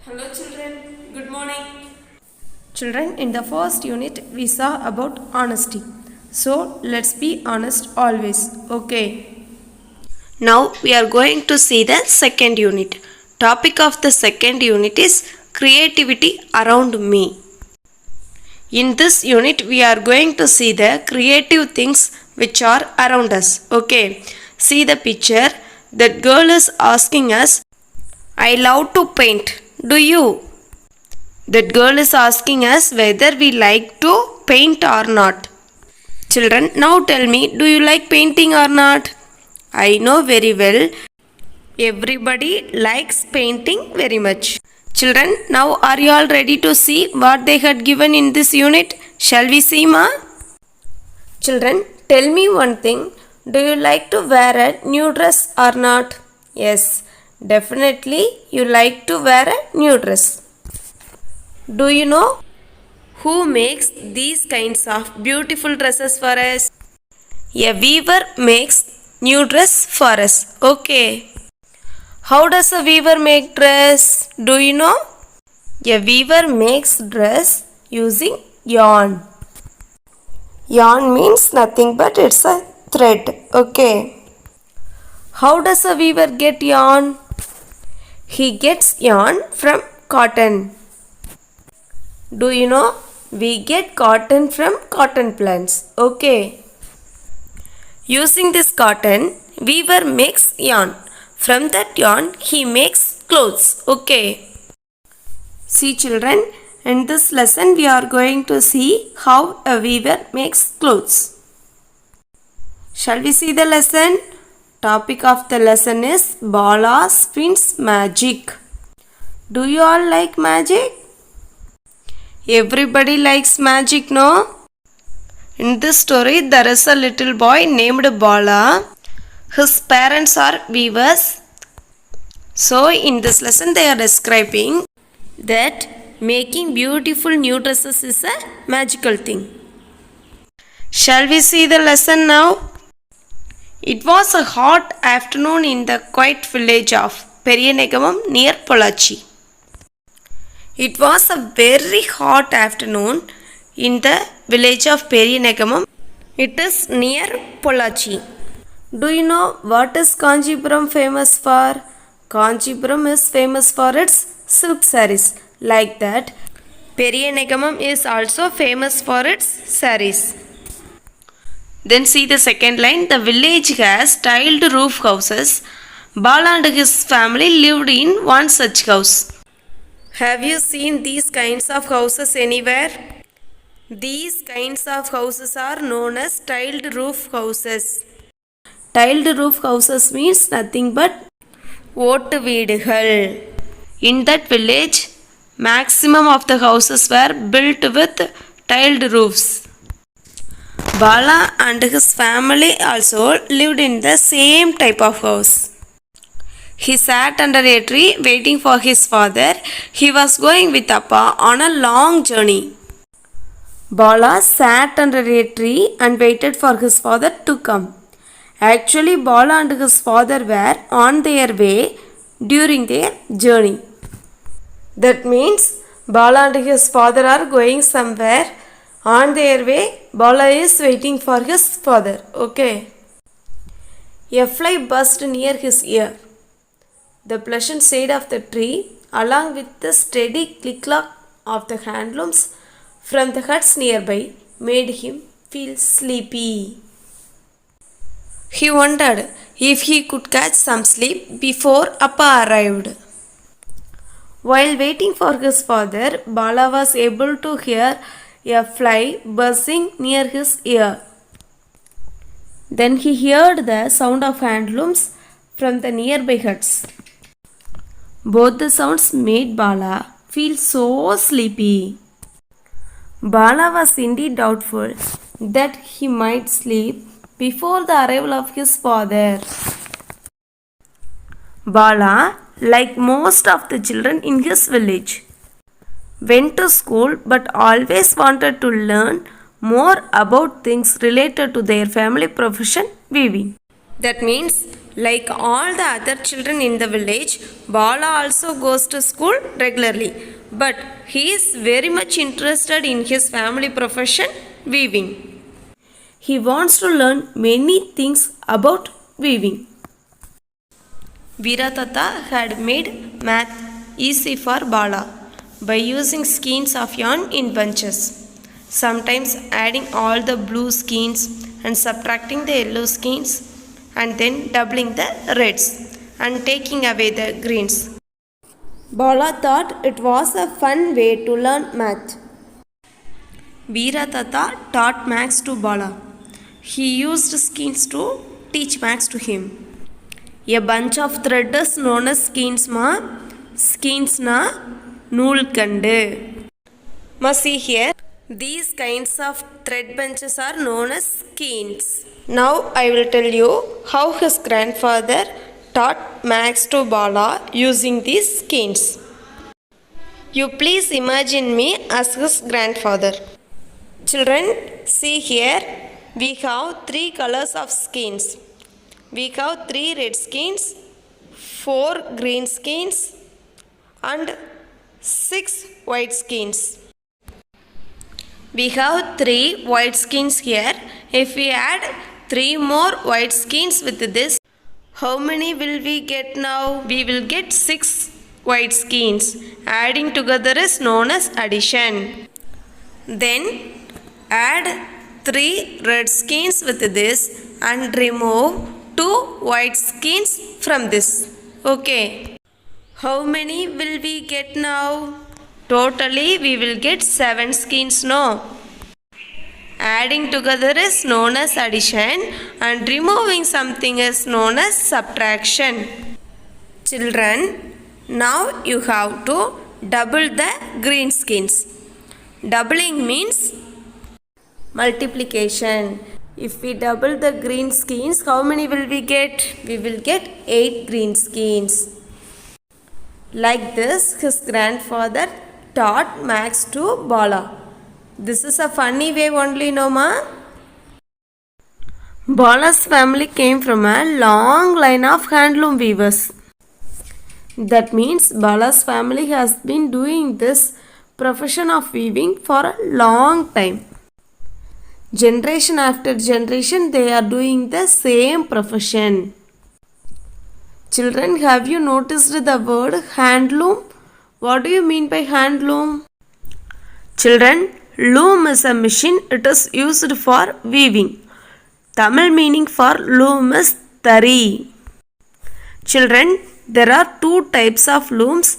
Hello children, good morning. Children, in the first unit we saw about honesty. So let's be honest always. Okay. Now we are going to see the second unit. Topic of the second unit is creativity around me. In this unit we are going to see the creative things which are around us. Okay. See the picture. That girl is asking us, I love to paint. Do you? That girl is asking us whether we like to paint or not. Children, now tell me, do you like painting or not? I know very well. Everybody likes painting very much. Children, now are you all ready to see what they had given in this unit? Shall we see, ma? Children, tell me one thing. Do you like to wear a new dress or not? Yes, definitely you like to wear a new dress. Do you know who makes these kinds of beautiful dresses for us? A weaver makes new dress for us. Okay. How does a weaver make dress? Do you know? A weaver makes dress using yarn. Yarn means nothing but it's a thread. Okay. How does a weaver get yarn? He gets yarn from cotton. Do you know? We get cotton from cotton plants. Okay. Using this cotton, weaver makes yarn. From that yarn, he makes clothes. Okay. See children, in this lesson we are going to see how a weaver makes clothes. Shall we see the lesson? Topic of the lesson is Bala spins magic. Do you all like magic? Everybody likes magic, no? In this story, there is a little boy named Bala. His parents are weavers. So, in this lesson, they are describing that making beautiful new dresses is a magical thing. Shall we see the lesson now? It was a hot afternoon in the quiet village of Periyanegamam near Pollachi. It was a very hot afternoon in the village of Periyanegamam. It is near Pollachi. Do you know what is Kanchipuram famous for? Kanchipuram is famous for its silk saris. Like that, Periyanegamam is also famous for its saris. Then see the second line. The village has tiled roof houses. Bala and his family lived in one such house. Have you seen these kinds of houses anywhere? These kinds of houses are known as tiled roof houses. Tiled roof houses means nothing but ஓட்டு வீடுகள். In that village, maximum of the houses were built with tiled roofs. Bala and his family also lived in the same type of house. He sat under a tree waiting for his father. He was going with Appa on a long journey. Bala sat under a tree and waited for his father to come. Actually, Bala and his father were on their way during their journey. That means Bala and his father are going somewhere. On their way, Bala is waiting for his father. Okay. A fly buzzed near his ear. The pleasant shade of the tree, along with the steady click-clack of the handlooms from the huts nearby, made him feel sleepy. He wondered if he could catch some sleep before Appa arrived. While waiting for his father, Bala was able to hear a fly buzzing near his ear. Then he heard the sound of handlooms from the nearby huts. Both the sounds made Bala feel so sleepy. Bala was indeed doubtful that he might sleep before the arrival of his father. Bala, like most of the children in his village, went to school but always wanted to learn more about things related to their family profession, weaving. That means Like all the other children in the village, Bala also goes to school regularly. But he is very much interested in his family profession, weaving. He wants to learn many things about weaving. Veeratata had made math easy for Bala by using skeins of yarn in bunches, sometimes adding all the blue skeins and subtracting the yellow skeins, and then doubling the reds and taking away the greens. Bala thought it was a fun way to learn math. Veeratata taught Max to Bala. He used skeins to teach Max to him. A bunch of thread is known as skeins ma. Skeins na noolkandu. Ma, see here. These kinds of thread bunches are known as skeins. Now I will tell you how his grandfather taught Max to Bala using these skeins. You please imagine me as his grandfather. Children, see here. We have 3 colors of skeins. We have 3 red skeins, 4 green skeins, and 6 white skeins. We have 3 white skeins here. If we add 3 more white skeins with this, how many will we get now? We will get 6 white skeins. Adding together is known as addition. Then add 3 red skeins with this and remove 2 white skeins from this. Okay. How many will we get now? Totally we will get 7 skeins, no? Adding together is known as addition and removing something is known as subtraction. Children, now you have to double the green skeins. Doubling means multiplication. If we double the green skeins, how many will we get? We will get 8 green skeins. Like this, his grandfather taught Max to Bala. This is a funny way only, no ma? Bala's family came from a long line of handloom weavers. That means Bala's family has been doing this profession of weaving for a long time. Generation after generation, they are doing the same profession. Children, have you noticed the word handloom? What do you mean by handloom? Children, loom is a machine. It is used for weaving. Tamil meaning for loom is thari. Children, there are 2 types of looms.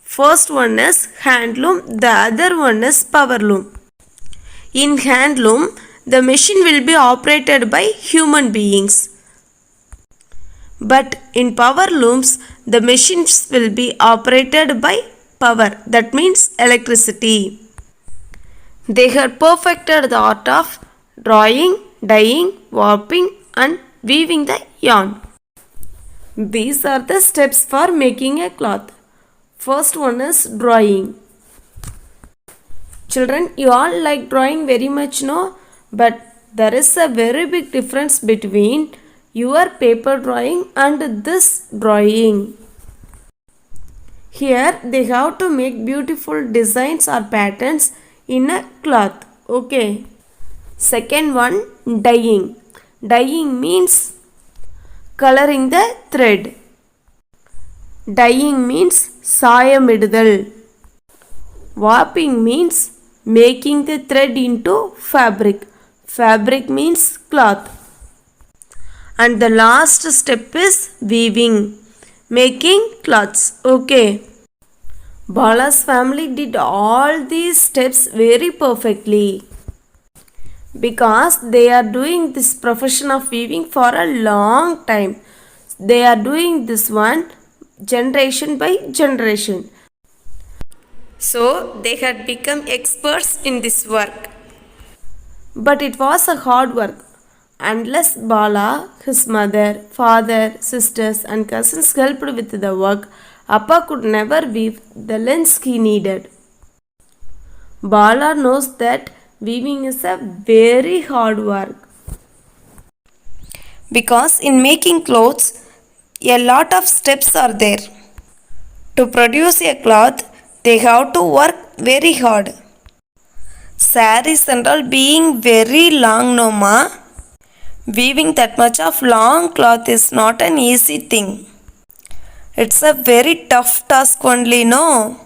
First one is handloom. The other one is power loom. In handloom, the machine will be operated by human beings. But in power looms, the machines will be operated by power. That means electricity. They have perfected the art of drawing, dyeing, warping and weaving the yarn. These are the steps for making a cloth. First one is drawing. Children, you all like drawing very much, no? But there is a very big difference between your paper drawing and this drawing. Here they have to make beautiful designs or patterns in a cloth. Okay. Second one, dyeing. Dyeing means coloring the thread. Dyeing means sayamidudal. Warping means making the thread into fabric. Fabric means cloth. And the last step is weaving, making cloths. Okay. Bala's family did all these steps very perfectly because they are doing this profession of weaving for a long time. They are doing this one generation by generation. So they had become experts in this work. But it was a hard work. Unless Bala, his mother, father, sisters and cousins helped with the work, Appa could never weave the lengths he needed. Bala knows that weaving is a very hard work. Because in making clothes, a lot of steps are there. To produce a cloth, they have to work very hard. Saris and all being very long, no ma. Weaving that much of long cloth is not an easy thing. It's a very tough task only, no?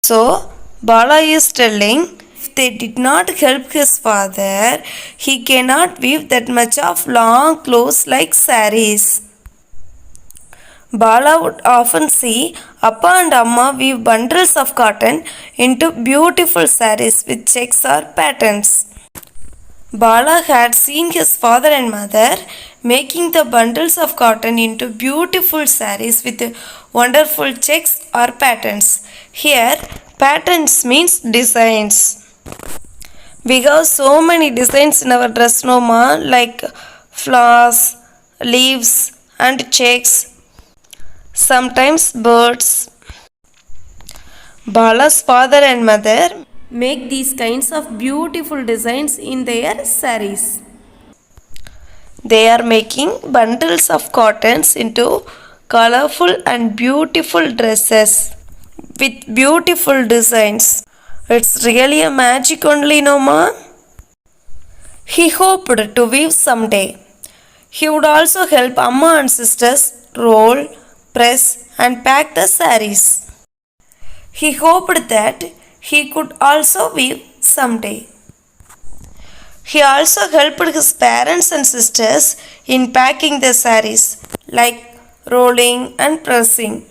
So, Bala is telling if they did not help his father, he cannot weave that much of long clothes like saris. Bala would often see Appa and Amma weave bundles of cotton into beautiful saris with checks or patterns. Bala had seen his father and mother making the bundles of cotton into beautiful saris with wonderful checks or patterns. Here, patterns means designs. We have so many designs in our dress, no ma, like flowers, leaves, and checks. Sometimes birds. Bala's father and mother Make these kinds of beautiful designs in their saris. They are making bundles of cottons into colorful and beautiful dresses with beautiful designs. It's really a magic only, no ma? He hoped to weave someday. He would also help Amma and sisters roll, press and pack the saris. He hoped that he could also weave someday. He also helped his parents and sisters in packing the saris, like rolling and pressing.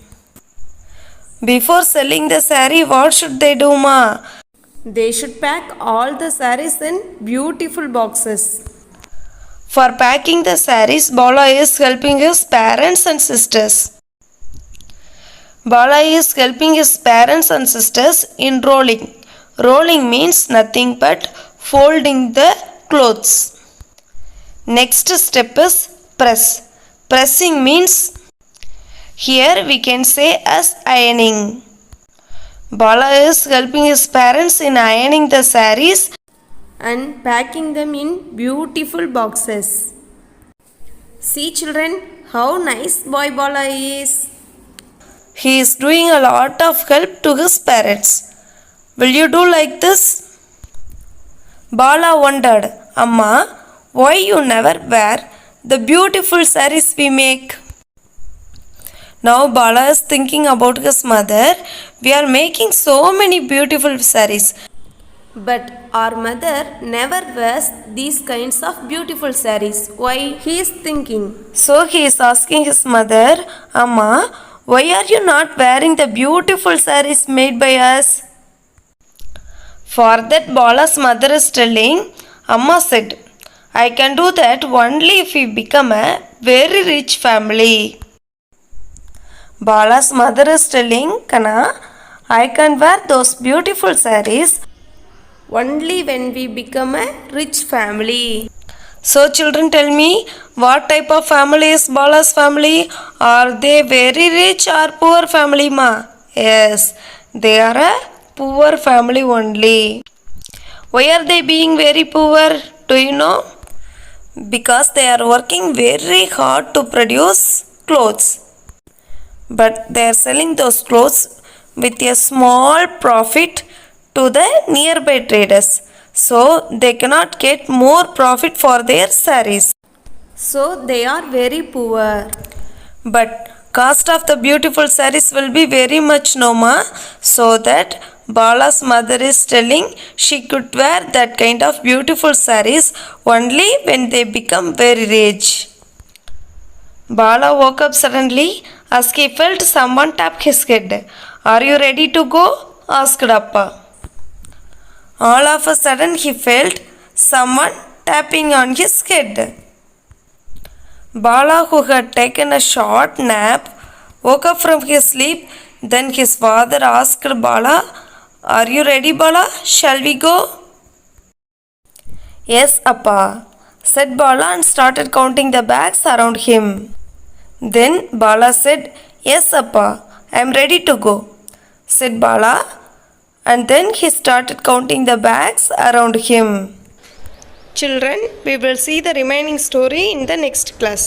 Before selling the sari, what should they do, ma? They should pack all the saris in beautiful boxes. For packing the saris, Bala is helping his parents and sisters. Bala is helping his parents and sisters in rolling. Rolling means nothing but folding the clothes. Next step is press. Pressing means here we can say as ironing. Bala is helping his parents in ironing the saris and packing them in beautiful boxes. See children, how nice boy Bala is. He is doing a lot of help to his parents. Will you do like this? Bala wondered, Amma, why you never wear the beautiful saris we make? Now Bala is thinking about his mother. We are making so many beautiful saris. But our mother never wears these kinds of beautiful saris. Why? He is thinking. So he is asking his mother, Amma, why are you not wearing the beautiful saris made by us? For that Bala's mother is telling, Amma said, I can do that only if we become a very rich family. Bala's mother is telling, Kana, I can wear those beautiful saris only when we become a rich family. So children, tell me, what type of family is Bala's family? Are they very rich or poor family, ma? Yes, they are a poor family only. Why are they being very poor? Do you know? Because they are working very hard to produce clothes. But they are selling those clothes with a small profit to the nearby traders. So they cannot get more profit for their saris. So they are very poor. But cost of the beautiful saris will be very much, no ma. So that Bala's mother is telling she could wear that kind of beautiful saris only when they become very rich. Bala woke up suddenly as he felt someone tap his head. Are you ready to go? Asked Appa. All of a sudden he felt someone tapping on his head. Bala, who had taken a short nap, woke up from his sleep. Then his father asked Bala, Are you ready, Bala? Shall we go? Yes, Appa, said Bala and started counting the bags around him. Then Bala said, Yes, Appa, I am ready to go, said Bala. And then he started counting the bags around him. Children, we will see the remaining story in the next class.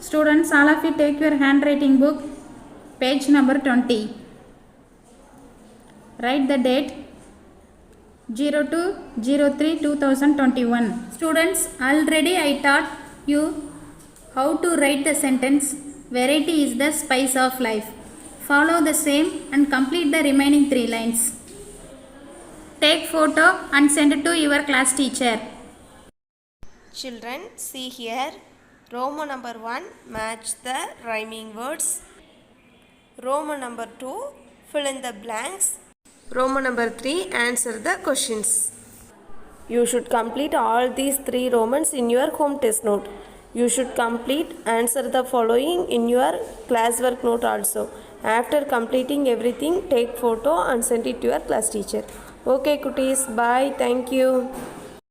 Students, all of you take your handwriting book, page number 20. Write the date 02/03/2021. Students, already I taught you how to write the sentence "Variety is the spice of life." Follow the same and complete the remaining 3 lines. Take photo and send it to your class teacher. Children, see here. Roman number 1, match the rhyming words. Roman number 2, fill in the blanks. Roman number 3, answer the questions. You should complete all these 3 Romans in your home test note. You should complete answer the following in your classwork note also. After completing everything, take photo and send it to your class teacher. Okay, cuties. Bye. Thank you.